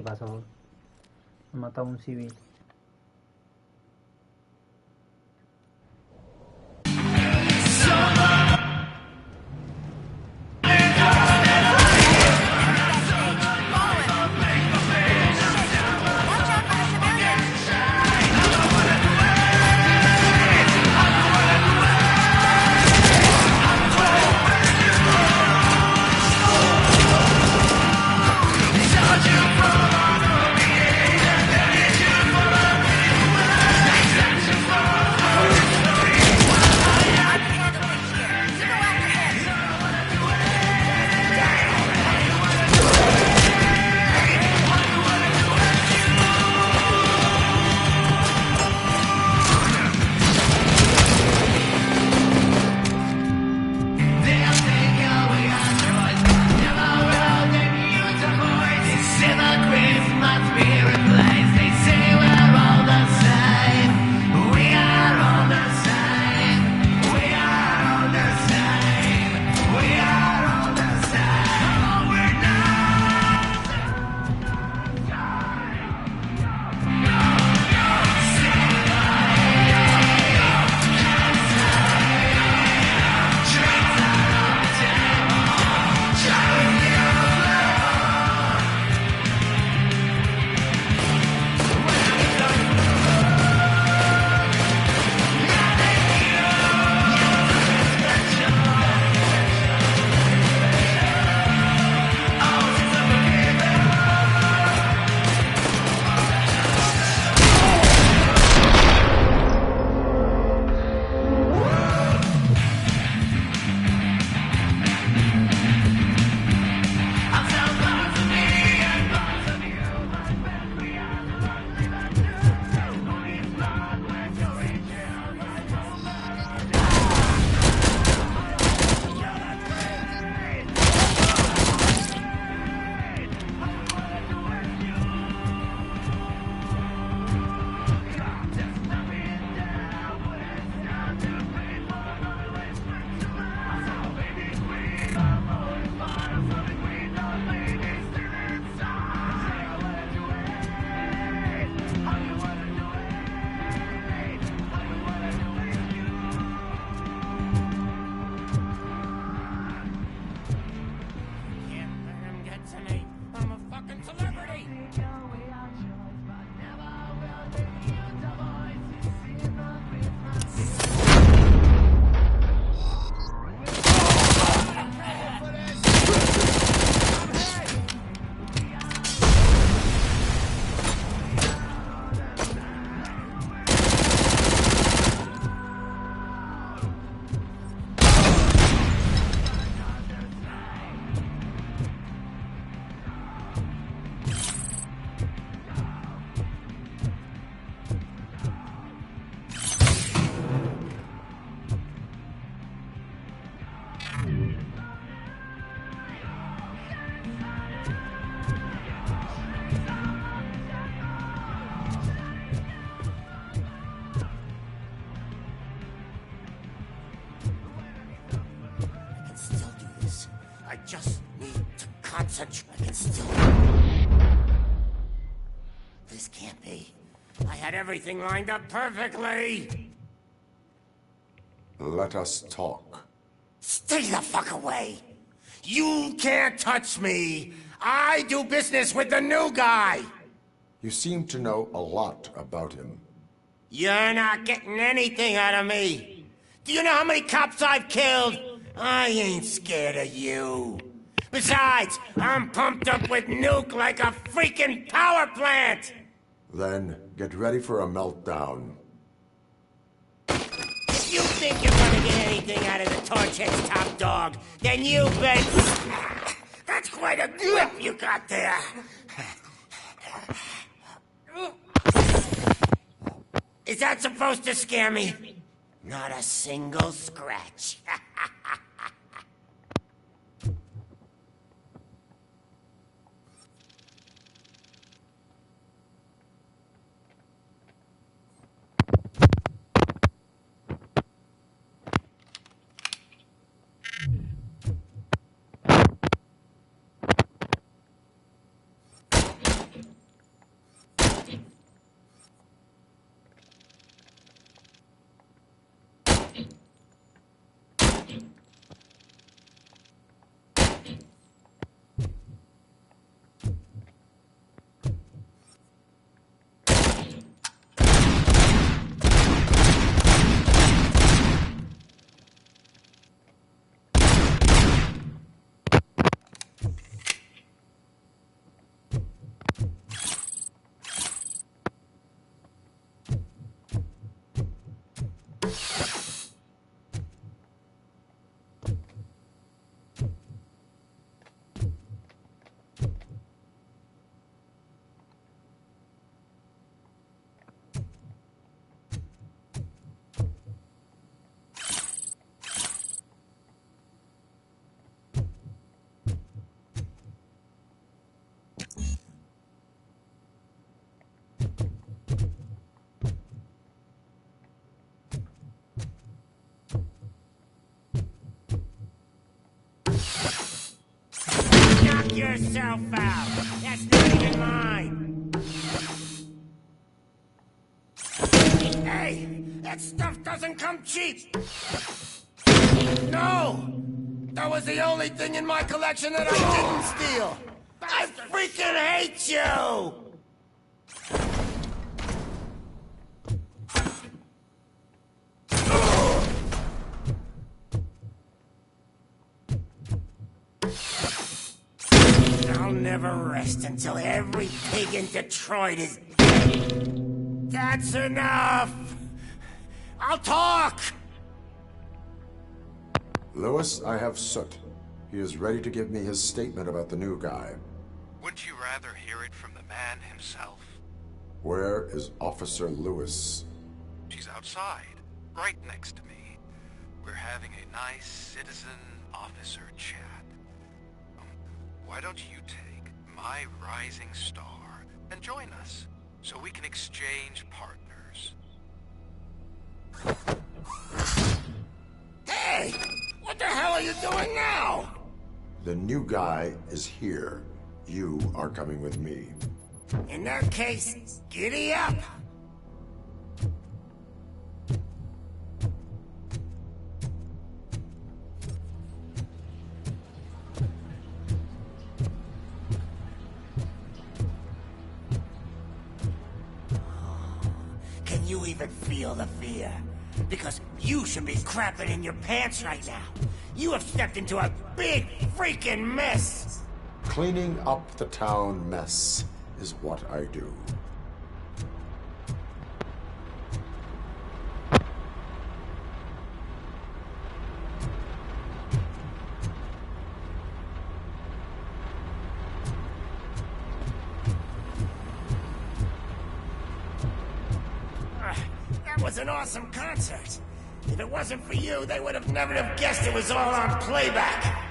¿Qué pasó? Ha matado a un civil. just need to concentrate. I can still... This can't be. I had everything lined up perfectly. Let us talk. Stay the fuck away. You can't touch me. I do business with the new guy. You seem to know a lot about him. You're not getting anything out of me. Do you know how many cops I've killed? I ain't scared of you. Besides, I'm pumped up with nuke like a freaking power plant! Then, get ready for a meltdown. If you think you're gonna get anything out of the Torchhead's top dog, then you bet... That's quite a grip you got there. Is that supposed to scare me? Not a single scratch. yourself out. That's not even mine. Hey, that stuff doesn't come cheap. No! That was the only thing in my collection that I didn't steal. I freaking hate you! I'll never rest until every pig in Detroit is dead. That's enough! I'll talk! Lewis, I have Soot. He is ready to give me his statement about the new guy. Wouldn't you rather hear it from the man himself? Where is Officer Lewis? She's outside, right next to me. We're having a nice citizen-officer chat. Why don't you take my rising star and join us, so we can exchange partners? Hey! What the hell are you doing now? The new guy is here. You are coming with me. In that case, giddy up! Can you even feel the fear? Because you should be crapping in your pants right now. You have stepped into a big freaking mess. Cleaning up the town mess is what I do. That was an awesome concert. If it wasn't for you, they would have never have guessed it was all on playback.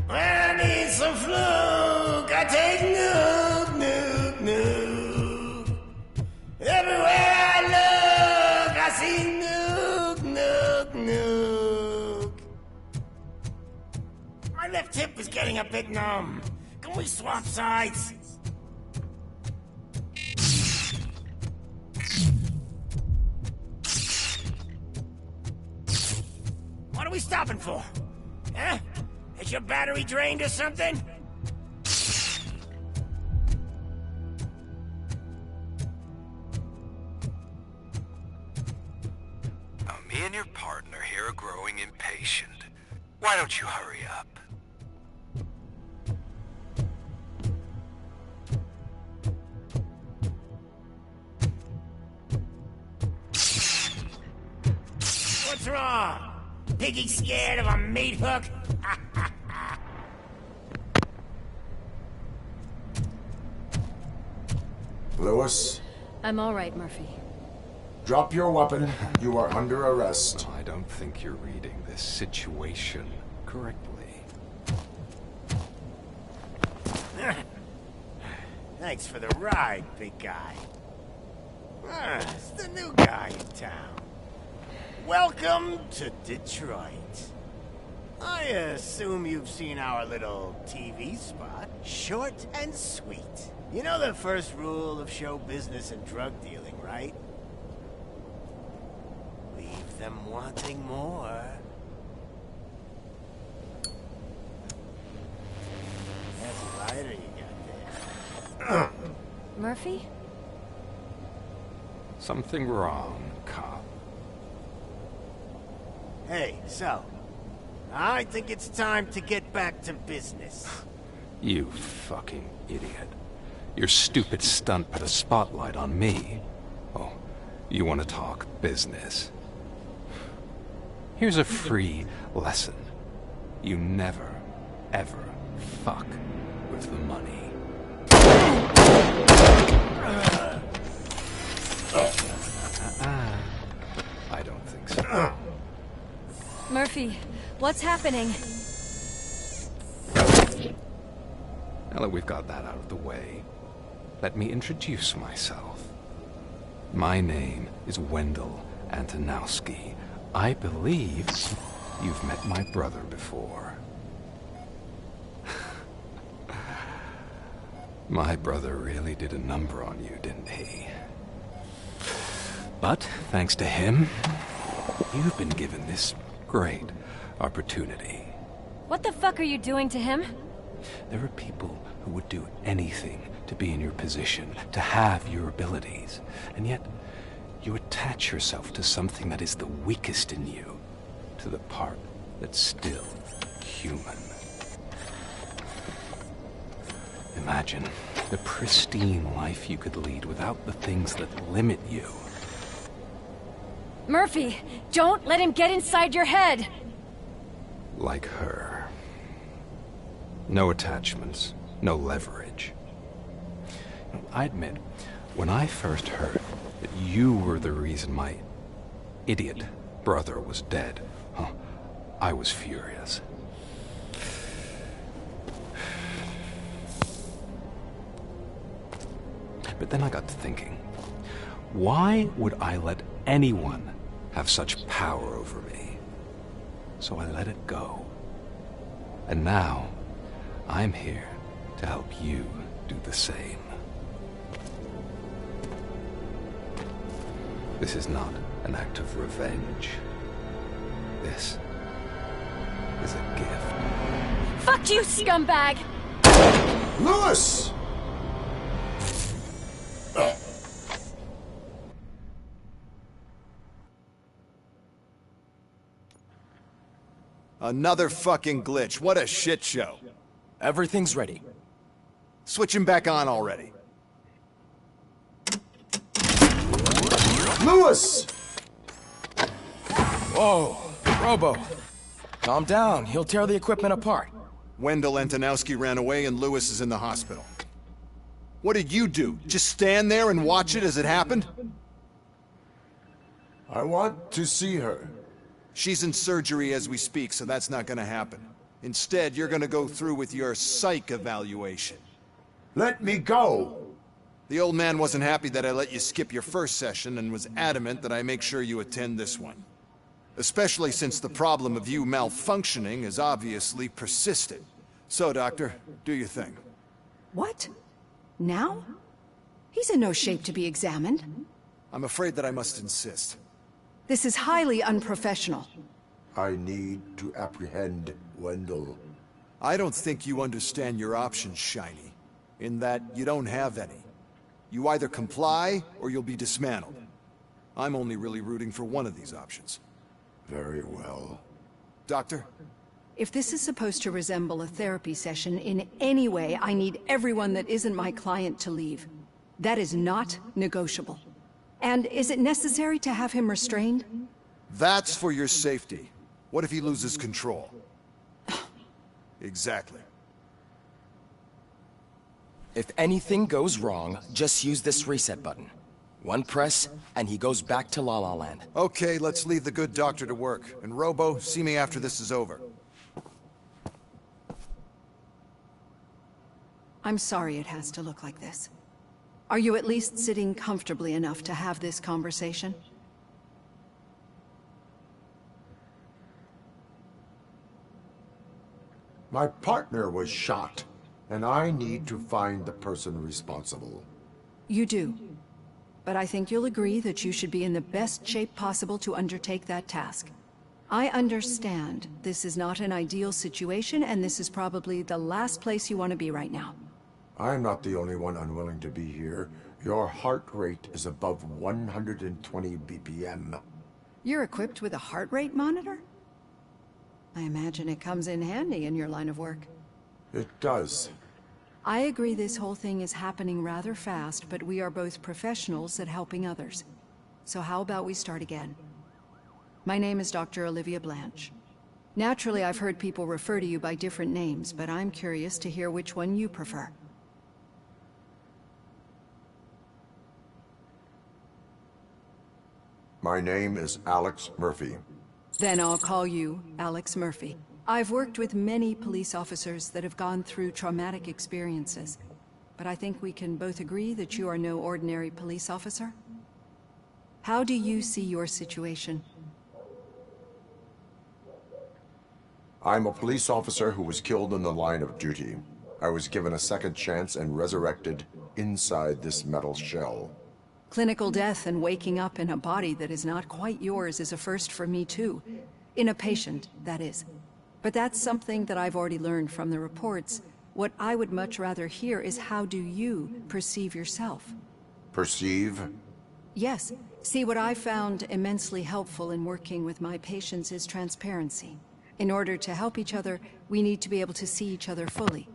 I need some fluke. I take nuke, nuke, nuke. Everywhere I look, I see nuke, nuke, nuke. My left hip is getting a bit numb. Can we swap sides? What are we stopping for? Huh? Is your battery drained or something? Now, me and your partner here are growing impatient. Why don't you hurry up? What's wrong? Piggy scared of a meat hook? Lewis, I'm all right, Murphy. drop your weapon. You are under arrest. I don't think you're reading this situation correctly. Thanks for the ride, big guy. It's the new guy in town. Welcome to Detroit. I assume you've seen our little TV spot. Short and sweet. You know the first rule of show business and drug dealing, right? Leave them wanting more. That's a lighter you got there. Murphy? Something wrong, cop. Hey, so, I think it's time to get back to business. You fucking idiot. Your stupid stunt put a spotlight on me. Oh, you want to talk business? Here's a free lesson. You never, ever fuck with the money. I don't think so. Murphy, what's happening? Now that we've got that out of the way, let me introduce myself. My name is Wendell Antonowski. I believe you've met my brother before. My brother really did a number on you, didn't he? But, thanks to him, you've been given this great opportunity. What the fuck are you doing to him? There are people who would do anything to be in your position, to have your abilities, and yet you attach yourself to something that is the weakest in you, to the part that's still human. Imagine the pristine life you could lead without the things that limit you. Murphy, don't let him get inside your head! Like her. No attachments, no leverage. I admit, when I first heard that you were the reason my idiot brother was dead, I was furious. But then I got to thinking, why would I let anyone have such power over me? So I let it go. And now, I'm here to help you do the same. This is not an act of revenge. This is a gift. Fuck you, scumbag! Lewis! Another fucking glitch. What a shit show. Everything's ready. Switch him back on already. Lewis! Whoa, Robo. Calm down. He'll tear the equipment apart. Wendell Antonowski ran away and Lewis is in the hospital. What did you do? Just stand there and watch it as it happened? I want to see her. She's in surgery as we speak, so that's not gonna happen. Instead, you're gonna go through with your psych evaluation. Let me go! The old man wasn't happy that I let you skip your first session and was adamant that I make sure you attend this one. Especially since the problem of you malfunctioning is obviously persistent. So, Doctor, do your thing. What? Now? He's in no shape to be examined. I'm afraid that I must insist. This is highly unprofessional. I need to apprehend Wendell. I don't think you understand your options, Shiny. In that you don't have any. You either comply, or you'll be dismantled. I'm only really rooting for one of these options. Very well. Doctor? If this is supposed to resemble a therapy session in any way, I need everyone that isn't my client to leave. That is not negotiable. And is it necessary to have him restrained? That's for your safety. What if he loses control? Exactly. If anything goes wrong, just use this reset button. One press, and he goes back to La La Land. Okay, let's leave the good doctor to work. And Robo, see me after this is over. I'm sorry it has to look like this. Are you at least sitting comfortably enough to have this conversation? My partner was shot, and I need to find the person responsible. You do. But I think you'll agree that you should be in the best shape possible to undertake that task. I understand this is not an ideal situation, and this is probably the last place you want to be right now. I'm not the only one unwilling to be here. Your heart rate is above 120 BPM. You're equipped with a heart rate monitor? I imagine it comes in handy in your line of work. It does. I agree this whole thing is happening rather fast, but we are both professionals at helping others. So how about we start again? My name is Dr. Olivia Blanche. Naturally, I've heard people refer to you by different names, but I'm curious to hear which one you prefer. My name is Alex Murphy. Then I'll call you Alex Murphy. I've worked with many police officers that have gone through traumatic experiences, but I think we can both agree that you are no ordinary police officer. How do you see your situation? I'm a police officer who was killed in the line of duty. I was given a second chance and resurrected inside this metal shell. Clinical death and waking up in a body that is not quite yours is a first for me too. In a patient, that is. But that's something that I've already learned from the reports. What I would much rather hear is how do you perceive yourself? Perceive? Yes. See, what I found immensely helpful in working with my patients is transparency. In order to help each other, we need to be able to see each other fully.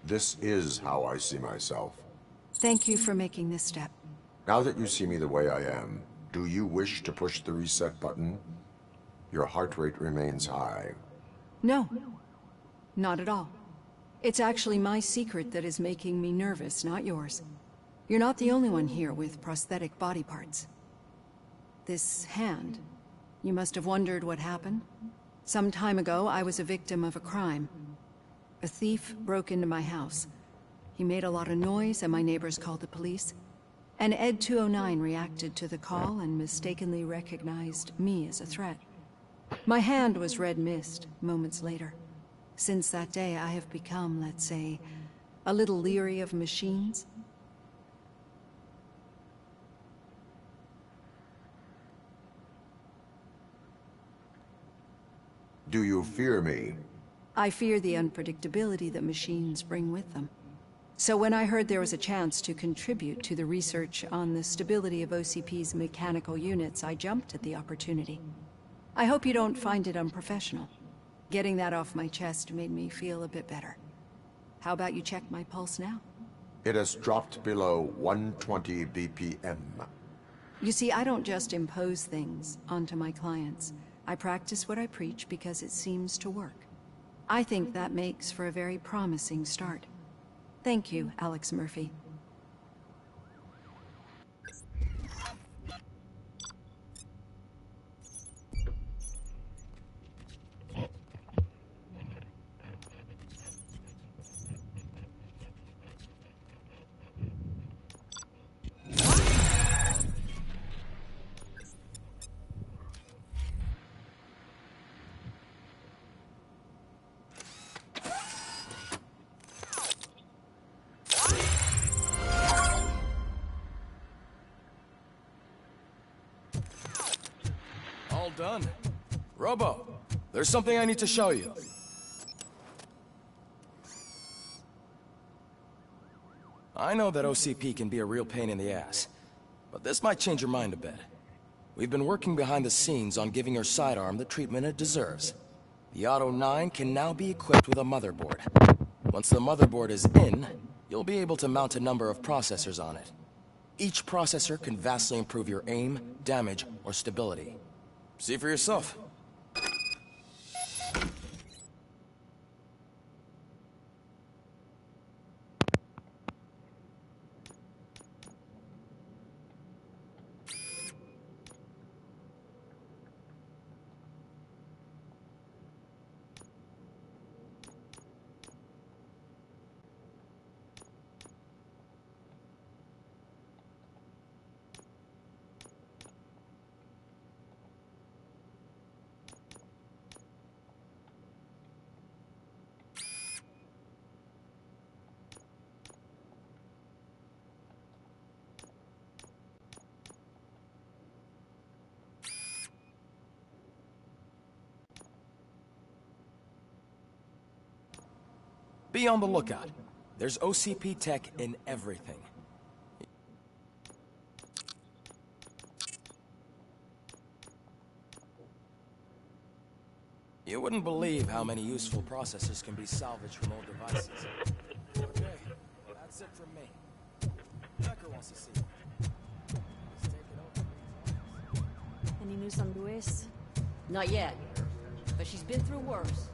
This is how I see myself. Thank you for making this step. Now that you see me the way I am, do you wish to push the reset button? Your heart rate remains high. No, not at all. It's actually my secret that is making me nervous, not yours. You're not the only one here with prosthetic body parts. This hand, you must have wondered what happened. Some time ago, I was a victim of a crime. A thief broke into my house. He made a lot of noise and my neighbors called the police. And Ed 209 reacted to the call and mistakenly recognized me as a threat. My hand was red mist moments later. Since that day, I have become, let's say, a little leery of machines. Do you fear me? I fear the unpredictability that machines bring with them. So when I heard there was a chance to contribute to the research on the stability of OCP's mechanical units, I jumped at the opportunity. I hope you don't find it unprofessional. Getting that off my chest made me feel a bit better. How about you check my pulse now? It has dropped below 120 BPM. You see, I don't just impose things onto my clients. I practice what I preach because it seems to work. I think that makes for a very promising start. Thank you, Alex Murphy. All done. Robo, there's something I need to show you. I know that OCP can be a real pain in the ass, but this might change your mind a bit. We've been working behind the scenes on giving your sidearm the treatment it deserves. The Auto 9 can now be equipped with a motherboard. Once the motherboard is in, you'll be able to mount a number of processors on it. Each processor can vastly improve your aim, damage, or stability. See for yourself. Be on the lookout. There's OCP tech in everything. You wouldn't believe how many useful processors can be salvaged from old devices. Okay, that's it from me. Becker wants to see you. He's taking over. Any news on Luis? Not yet, but she's been through worse.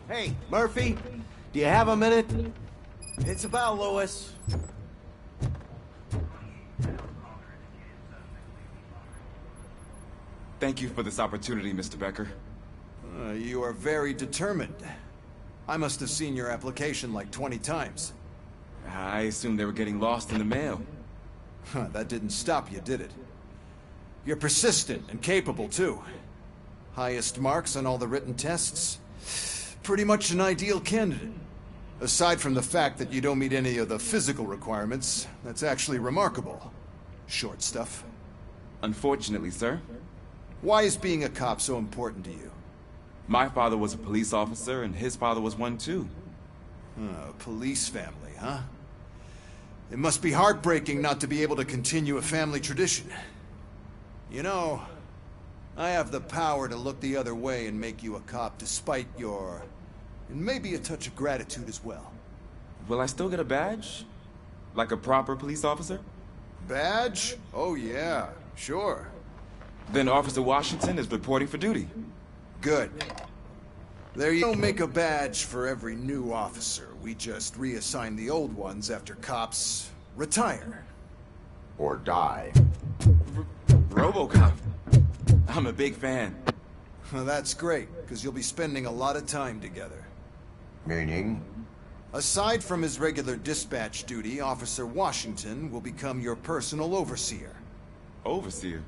Hey, Murphy, Do you have a minute? It's about Lewis. Thank you for this opportunity, Mr. Becker. You are very determined. I must have seen your application like 20 times. I assumed they were getting lost in the mail. That didn't stop you, did it? You're persistent and capable, too. Highest marks on all the written tests. Pretty much an ideal candidate. Aside from the fact that you don't meet any of the physical requirements, that's actually remarkable. Short stuff. Unfortunately, sir. Why is being a cop so important to you? My father was a police officer, and his father was one, too. A police family, huh? It must be heartbreaking not to be able to continue a family tradition. You know, I have the power to look the other way and make you a cop despite your... and maybe a touch of gratitude as well. Will I still get a badge? Like a proper police officer? Badge? Oh yeah, sure. Then Officer Washington is reporting for duty. Good. There you don't make a badge for every new officer. We just reassign the old ones after cops retire. Or die. RoboCop. I'm a big fan. Well, that's great, because you'll be spending a lot of time together. Meaning? Aside from his regular dispatch duty, Officer Washington will become your personal overseer. Overseer?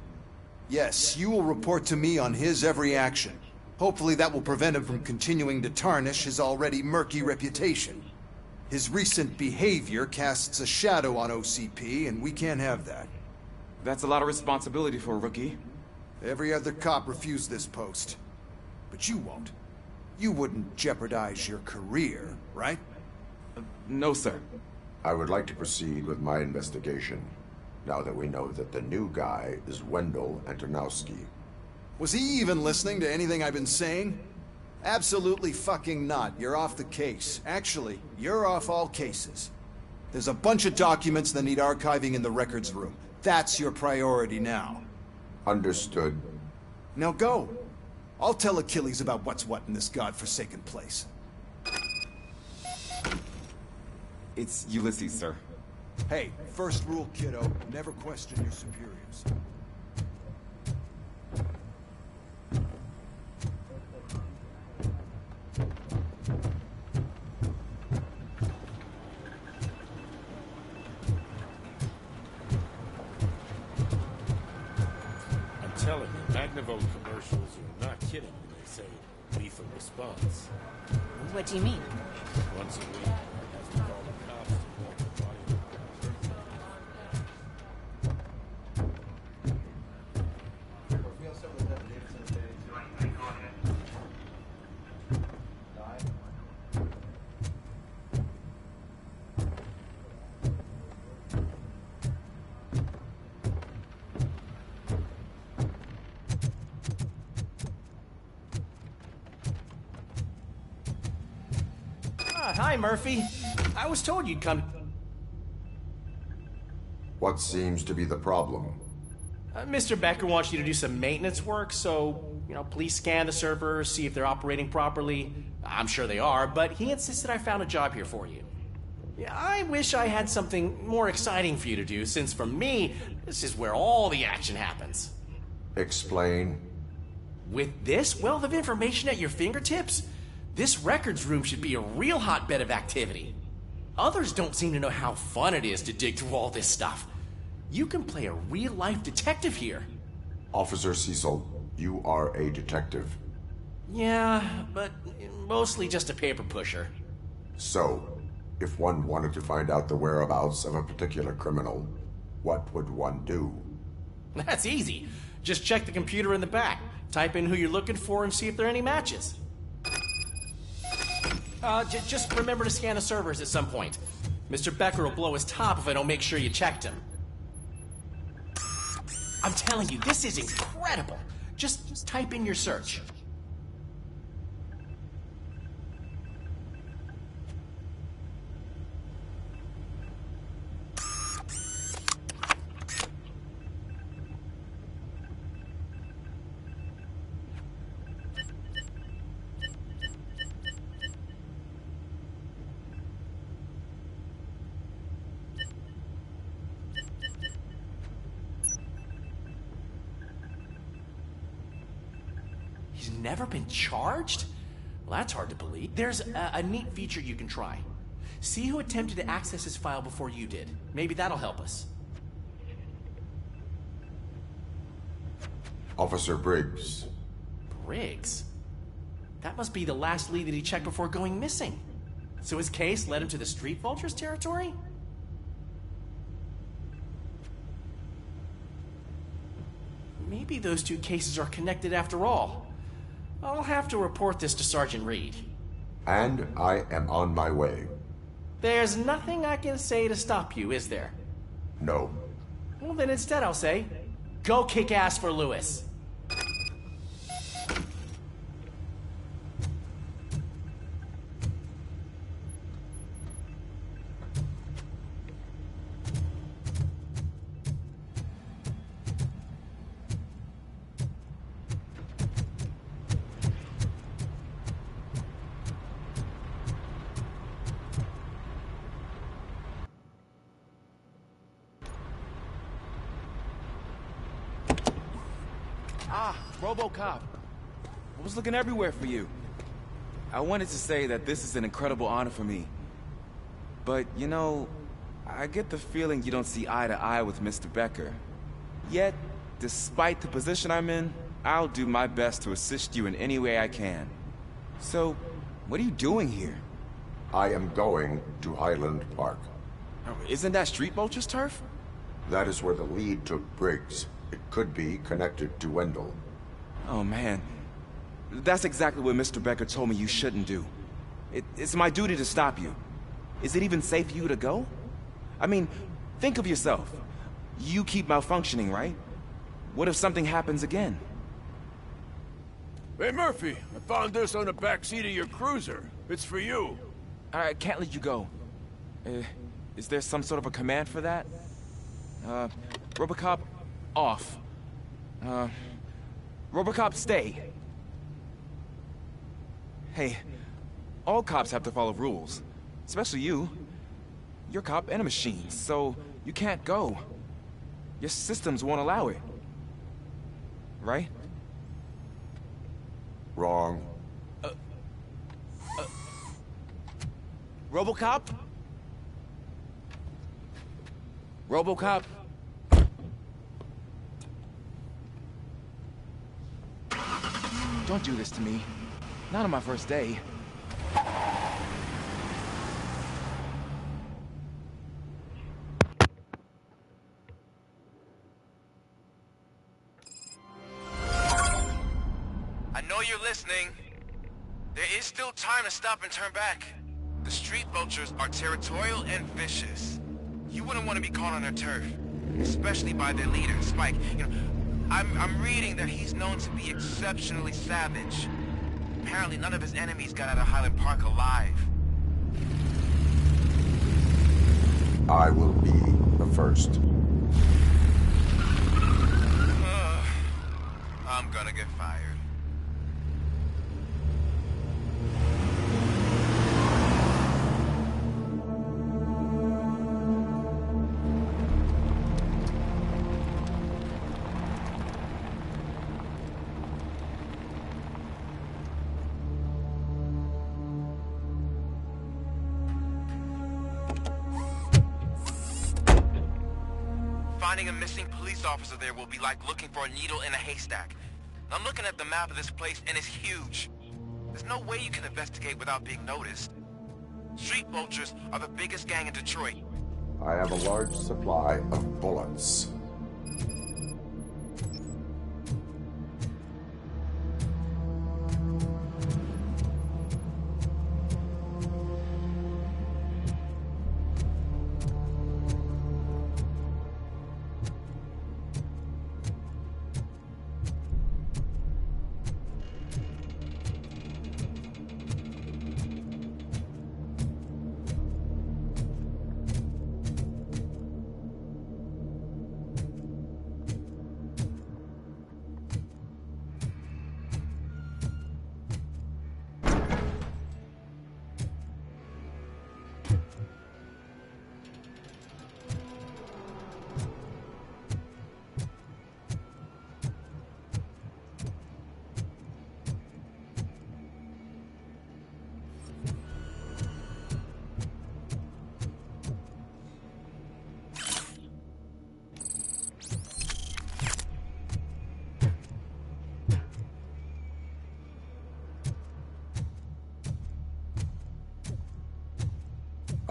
Yes, you will report to me on his every action. Hopefully that will prevent him from continuing to tarnish his already murky reputation. His recent behavior casts a shadow on OCP, and we can't have that. That's a lot of responsibility for a rookie. Every other cop refused this post. But you won't. You wouldn't jeopardize your career, right? No, sir. I would like to proceed with my investigation, now that we know that the new guy is Wendell Antonowski. Was he even listening to anything I've been saying? Absolutely fucking not. You're off the case. Actually, you're off all cases. There's a bunch of documents that need archiving in the records room. That's your priority now. Understood. Now go. I'll tell Achilles about what's what in this godforsaken place. It's Ulysses, sir. Hey, first rule, kiddo. Never question your superiors. I'm telling you, Magnavolt commercials are not kidding when they say lethal response. What do you mean? Once a week, I have to call the cops to walk the body. Hi, Murphy. I was told you'd come. What seems to be the problem? Mr. Becker wants you to do some maintenance work, so, please scan the servers, see if they're operating properly. I'm sure they are, but he insisted I found a job here for you. Yeah, I wish I had something more exciting for you to do, since for me, this is where all the action happens. Explain. With this wealth of information at your fingertips, this records room should be a real hotbed of activity. Others don't seem to know how fun it is to dig through all this stuff. You can play a real-life detective here. Officer Cecil, you are a detective. Yeah, but mostly just a paper pusher. So, if one wanted to find out the whereabouts of a particular criminal, what would one do? That's easy. Just check the computer in the back, type in who you're looking for, and see if there are any matches. Just remember to scan the servers at some point. Mr. Becker will blow his top if I don't make sure you checked him. I'm telling you, this is incredible. Just type in your search. He's never been charged? Well, that's hard to believe. There's a neat feature you can try. See who attempted to access his file before you did. Maybe that'll help us. Officer Briggs. Briggs? That must be the last lead that he checked before going missing. So his case led him to the Street Vultures territory? Maybe those two cases are connected after all. I'll have to report this to Sergeant Reed. And I am on my way. There's nothing I can say to stop you, is there? No. Well, then instead I'll say, go kick ass for Lewis. Ah, RoboCop. I was looking everywhere for you. I wanted to say that this is an incredible honor for me. But, you know, I get the feeling you don't see eye to eye with Mr. Becker. Yet, despite the position I'm in, I'll do my best to assist you in any way I can. So, what are you doing here? I am going to Highland Park. Isn't that Street Vulture's turf? That is where the lead took Briggs. It could be connected to Wendell. Oh, man. That's exactly what Mr. Becker told me you shouldn't do. It's my duty to stop you. Is it even safe for you to go? I mean, think of yourself. You keep malfunctioning, right? What if something happens again? Hey, Murphy, I found this on the back seat of your cruiser. It's for you. I can't let you go. Is there some sort of a command for that? RoboCop, off. RoboCop, stay. Hey, all cops have to follow rules. Especially you. You're a cop and a machine, so you can't go. Your systems won't allow it. Right? Wrong. RoboCop? RoboCop? Don't do this to me. Not on my first day. I know you're listening. There is still time to stop and turn back. The Street Vultures are territorial and vicious. You wouldn't want to be caught on their turf, especially by their leader, Spike. You know, I'm reading that he's known to be exceptionally savage. Apparently none of his enemies got out of Highland Park alive. I will be the first. I'm gonna get fired. Finding a missing police officer there will be like looking for a needle in a haystack. I'm looking at the map of this place and it's huge. There's no way you can investigate without being noticed. Street Vultures are the biggest gang in Detroit. I have a large supply of bullets.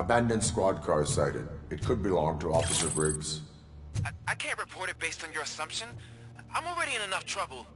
Abandoned squad car sighted. It could belong to Officer Briggs. I can't report it based on your assumption. I'm already in enough trouble.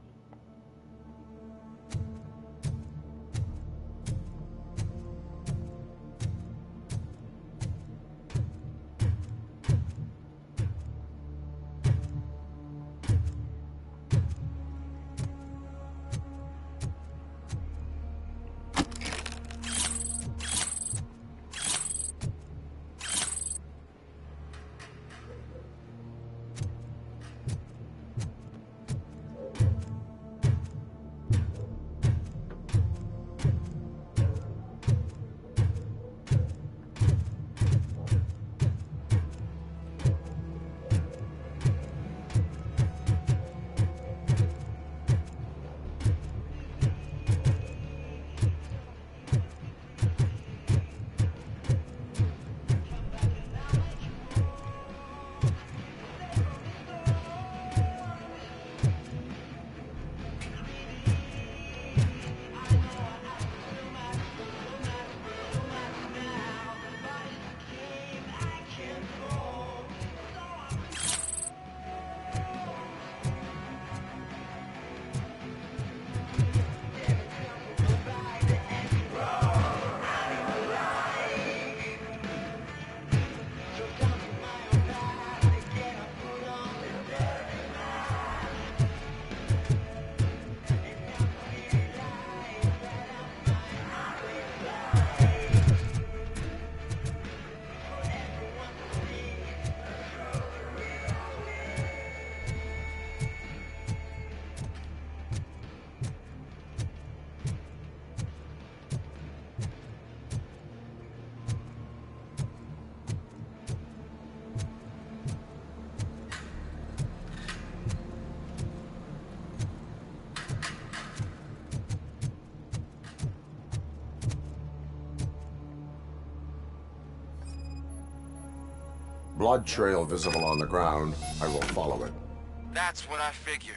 Blood trail visible on the ground. I will follow it. That's what I figured.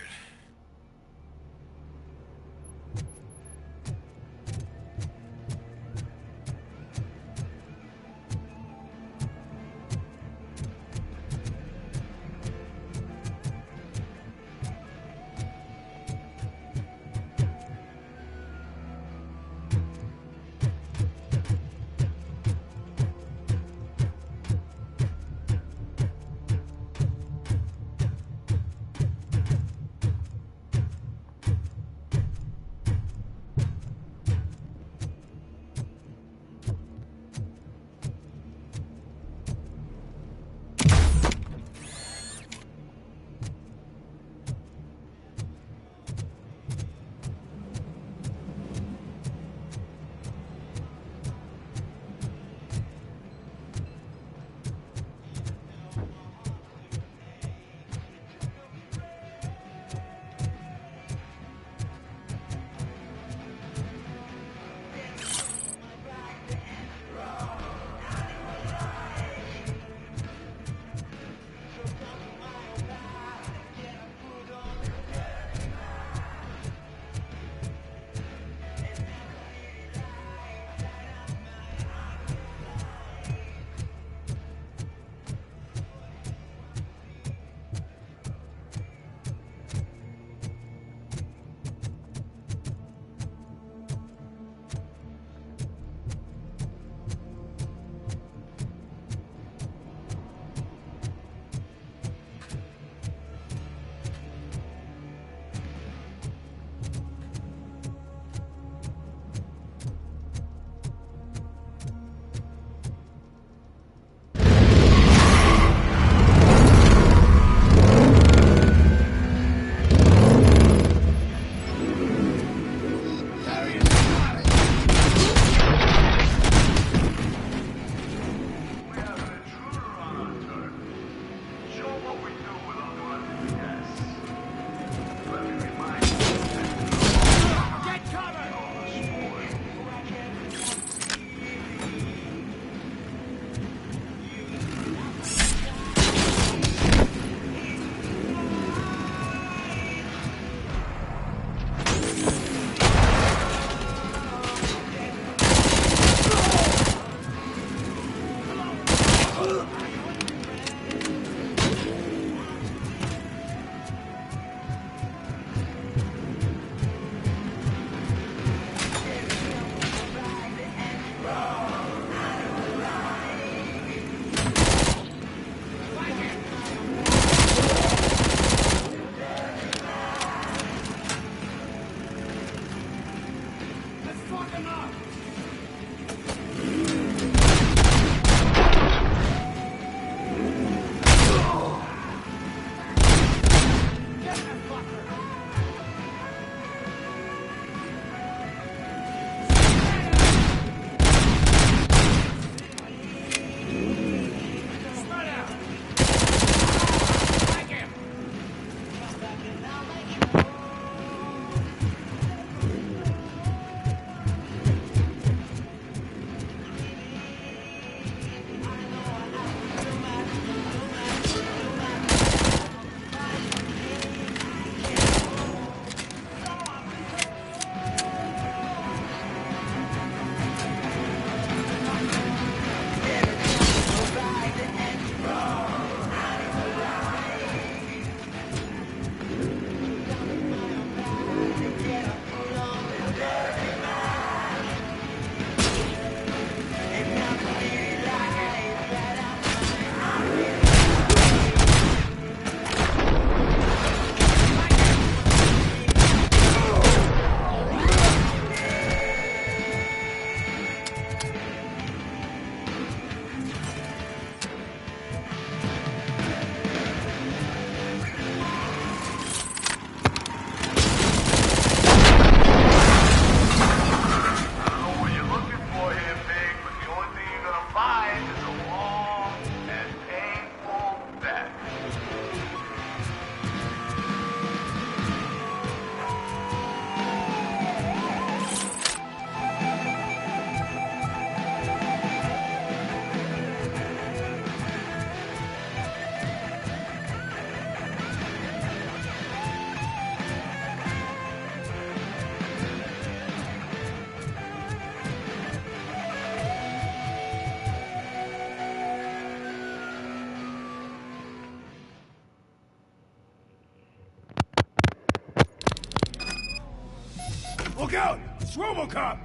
Look out! It's RoboCop!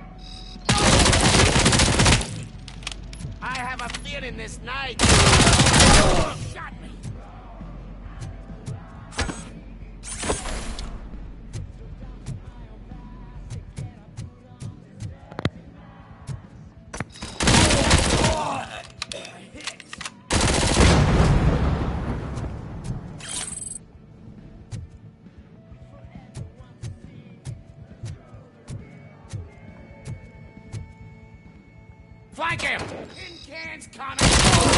I have a feeling this night... Shot me! Flank him! In cans, Connor!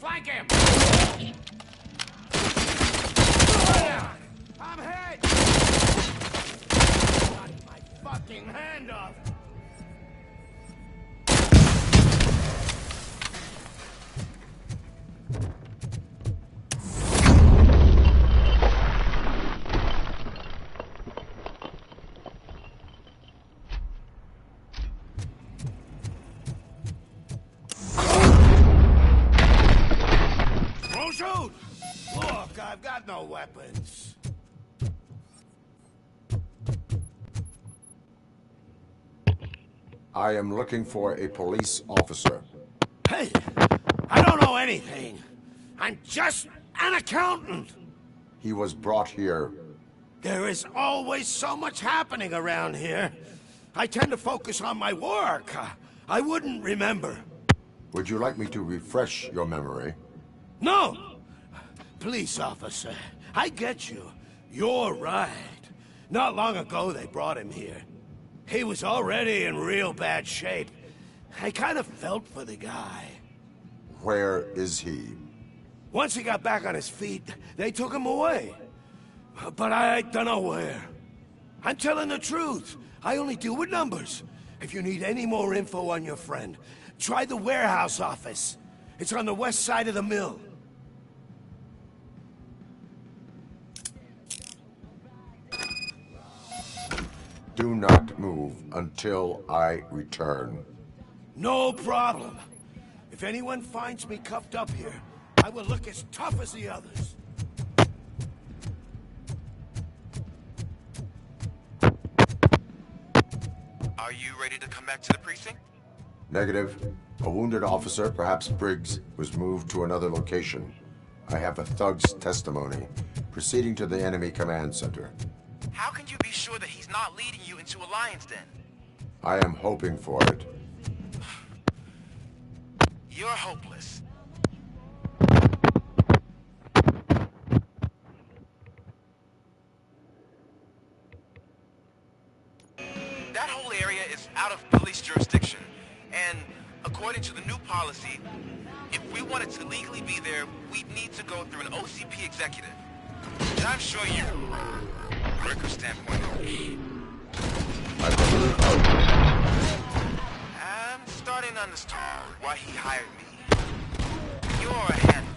Flank him! I've got no weapons. I am looking for a police officer. Hey, I don't know anything. I'm just an accountant. He was brought here. There is always so much happening around here. I tend to focus on my work. I wouldn't remember. Would you like me to refresh your memory? No! Police officer, I get you. You're right. Not long ago they brought him here. He was already in real bad shape. I kind of felt for the guy. Where is he? Once he got back on his feet, they took him away. But I don't know where. I'm telling the truth. I only deal with numbers. If you need any more info on your friend, try the warehouse office. It's on the west side of the mill. Do not move until I return. No problem. If anyone finds me cuffed up here, I will look as tough as the others. Are you ready to come back to the precinct? Negative. A wounded officer, perhaps Briggs, was moved to another location. I have a thug's testimony, proceeding to the enemy command center. How can you be sure that he's not leading you into a lion's den? I am hoping for it. You're hopeless. That whole area is out of police jurisdiction, and according to the new policy, if we wanted to legally be there, we'd need to go through an OCP executive. And I'm sure you, from a worker standpoint, I'm starting to understand why he hired me. You're a handful.